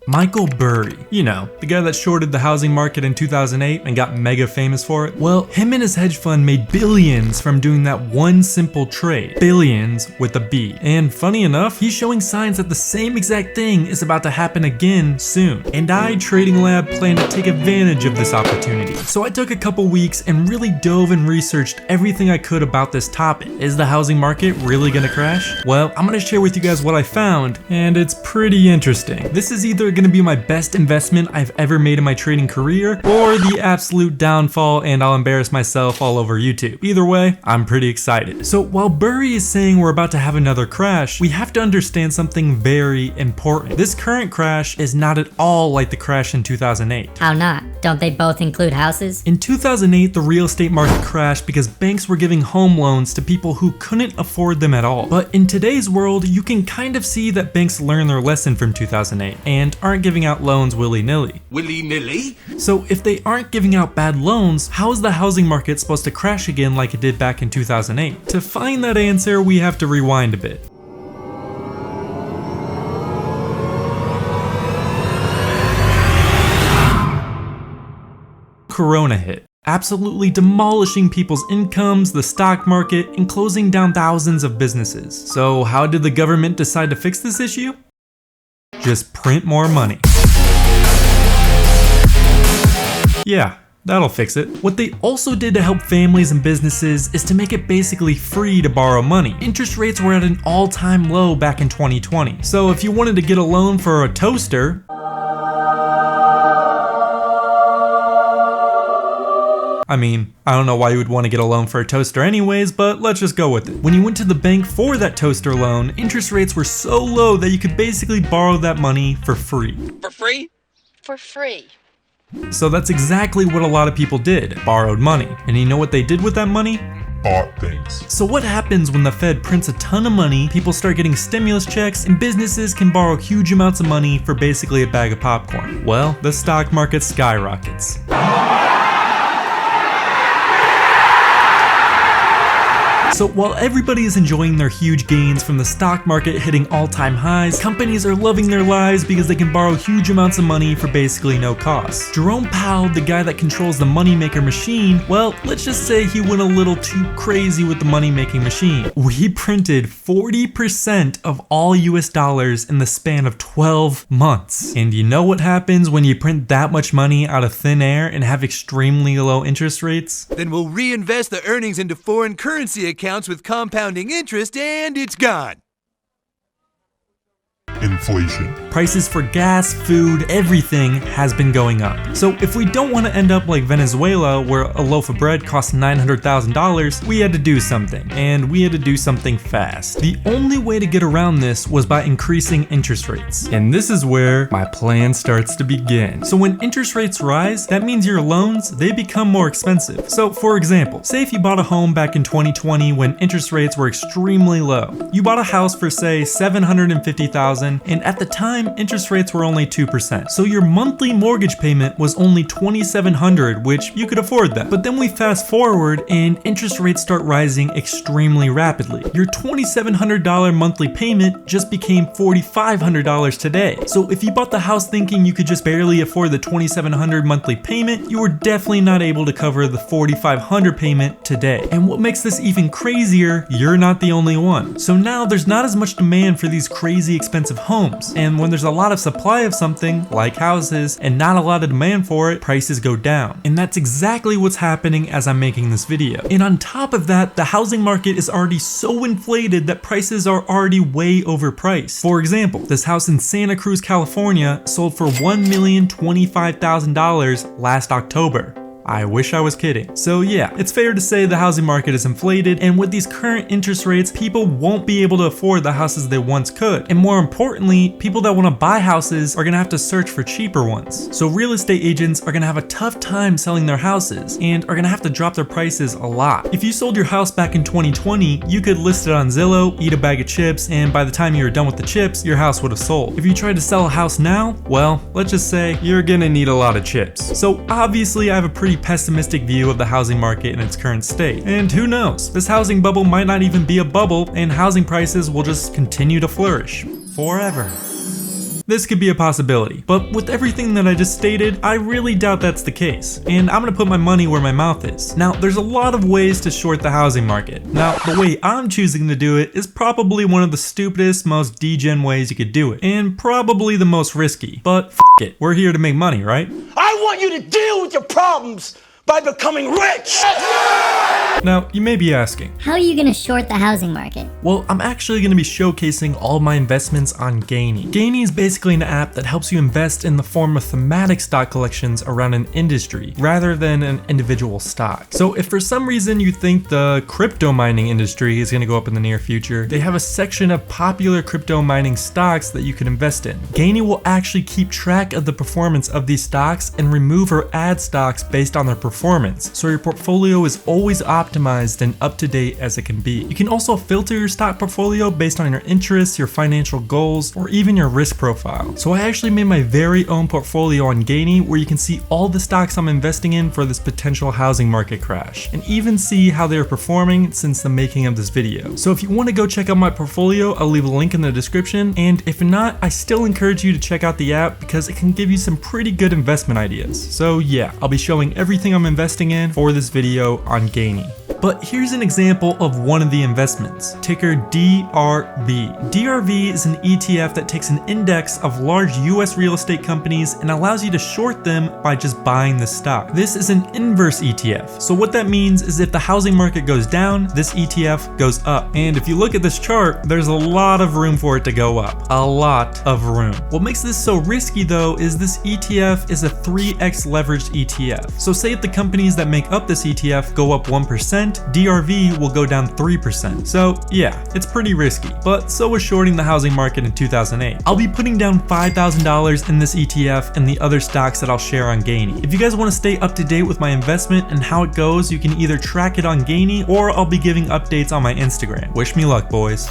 Michael Burry, you know, the guy that shorted the housing market in 2008 and got mega famous for it. Well, him and his hedge fund made billions from doing that one simple trade. Billions with a B. And funny enough, he's showing signs that the same exact thing is about to happen again soon. And I, TradingLab, plan to take advantage of this opportunity. So I took a couple weeks and really dove and researched everything I could about this topic. Is the housing market really gonna crash? Well, I'm gonna share with you guys what I found, and it's pretty interesting. This is either gonna be my best investment I've ever made in my trading career, or the absolute downfall and I'll embarrass myself all over YouTube. Either way, I'm pretty excited. So while Burry is saying we're about to have another crash, we have to understand something very important. This current crash is not at all like the crash in 2008. How not? Don't they both include houses? In 2008, the real estate market crashed because banks were giving home loans to people who couldn't afford them at all. But in today's world, you can kind of see that banks learned their lesson from 2008 and aren't giving out loans willy-nilly. Willy-nilly? So if they aren't giving out bad loans, how is the housing market supposed to crash again like it did back in 2008? To find that answer, we have to rewind a bit. Corona hit, absolutely demolishing people's incomes, the stock market, and closing down thousands of businesses. So how did the government decide to fix this issue? Just print more money. Yeah, that'll fix it. What they also did to help families and businesses is to make it basically free to borrow money. Interest rates were at an all-time low back in 2020. So if you wanted to get a loan for a toaster, I mean, I don't know why you would want to get a loan for a toaster anyways, but let's just go with it. When you went to the bank for that toaster loan, interest rates were so low that you could basically borrow that money for free. For free? For free. So that's exactly what a lot of people did, borrowed money. And you know what they did with that money? Bought things. So what happens when the Fed prints a ton of money, people start getting stimulus checks, and businesses can borrow huge amounts of money for basically a bag of popcorn? Well, the stock market skyrockets. So while everybody is enjoying their huge gains from the stock market hitting all-time highs, companies are loving their lives because they can borrow huge amounts of money for basically no cost. Jerome Powell, the guy that controls the moneymaker machine, well, let's just say he went a little too crazy with the money-making machine. We printed 40% of all US dollars in the span of 12 months. And you know what happens when you print that much money out of thin air and have extremely low interest rates? Then we'll reinvest the earnings into foreign currency accounts with compounding interest, and it's gone. Inflation. Prices for gas, food, everything has been going up. So if we don't want to end up like Venezuela, where a loaf of bread costs $900,000, we had to do something, and we had to do something fast. The only way to get around this was by increasing interest rates. And this is where my plan starts to begin. So when interest rates rise, that means your loans, they become more expensive. So for example, say if you bought a home back in 2020 when interest rates were extremely low. You bought a house for say $750,000, and at the time, interest rates were only 2%. So your monthly mortgage payment was only $2,700, which you could afford that. But then we fast forward and interest rates start rising extremely rapidly. Your $2,700 monthly payment just became $4,500 today. So if you bought the house thinking you could just barely afford the $2,700 monthly payment, you were definitely not able to cover the $4,500 payment today. And what makes this even crazier, you're not the only one. So now there's not as much demand for these crazy expensive homes. And when there's a lot of supply of something, like houses, and not a lot of demand for it, prices go down. And that's exactly what's happening as I'm making this video. And on top of that, the housing market is already so inflated that prices are already way overpriced. For example, this house in Santa Cruz, California sold for $1,025,000 last October. I wish I was kidding. So yeah, it's fair to say the housing market is inflated, and with these current interest rates, people won't be able to afford the houses they once could. And more importantly, people that want to buy houses are gonna have to search for cheaper ones. So real estate agents are gonna have a tough time selling their houses and are gonna have to drop their prices a lot. If you sold your house back in 2020, you could list it on Zillow, eat a bag of chips, and by the time you were done with the chips, your house would have sold. If you tried to sell a house now, well, let's just say you're gonna need a lot of chips. So obviously I have a pretty pessimistic view of the housing market in its current state. And who knows, this housing bubble might not even be a bubble, and housing prices will just continue to flourish forever. this could be a possibility. But with everything that I just stated, I really doubt that's the case. And I'm gonna put my money where my mouth is. Now, there's a lot of ways to short the housing market. Now, the way I'm choosing to do it is probably one of the stupidest, most degen ways you could do it. And probably the most risky. But f it, we're here to make money, right? I want you to deal with your problems by becoming rich! Now, you may be asking, How are you gonna short the housing market? well, I'm actually going to be showcasing all my investments on Gainy. Gainy is basically an app that helps you invest in the form of thematic stock collections around an industry, rather than an individual stock. So if for some reason you think the crypto mining industry is going to go up in the near future, they have a section of popular crypto mining stocks that you can invest in. Gainy will actually keep track of the performance of these stocks and remove or add stocks based on their performance, so your portfolio is always optimized and up to date as it can be. You can also filter your stock portfolio based on your interests, your financial goals, or even your risk profile. So I actually made my very own portfolio on Gainy where you can see all the stocks I'm investing in for this potential housing market crash, and even see how they are performing since the making of this video. So if you want to go check out my portfolio, I'll leave a link in the description, and if not, I still encourage you to check out the app because it can give you some pretty good investment ideas. So yeah, I'll be showing everything I'm investing in for this video on Gainy. But here's an example of one of the investments, ticker DRV. DRV is an ETF that takes an index of large US real estate companies and allows you to short them by just buying the stock. This is an inverse ETF. So what that means is if the housing market goes down, this ETF goes up. And if you look at this chart, there's a lot of room for it to go up. A lot of room. What makes this so risky though is this ETF is a 3x leveraged ETF. So say if the companies that make up this ETF go up 1%, DRV will go down 3%. So yeah, it's pretty risky, but so was shorting the housing market in 2008. I'll be putting down $5,000 in this ETF and the other stocks that I'll share on Gainy. If you guys want to stay up to date with my investment and how it goes, you can either track it on Gainy or I'll be giving updates on my Instagram. Wish me luck, boys.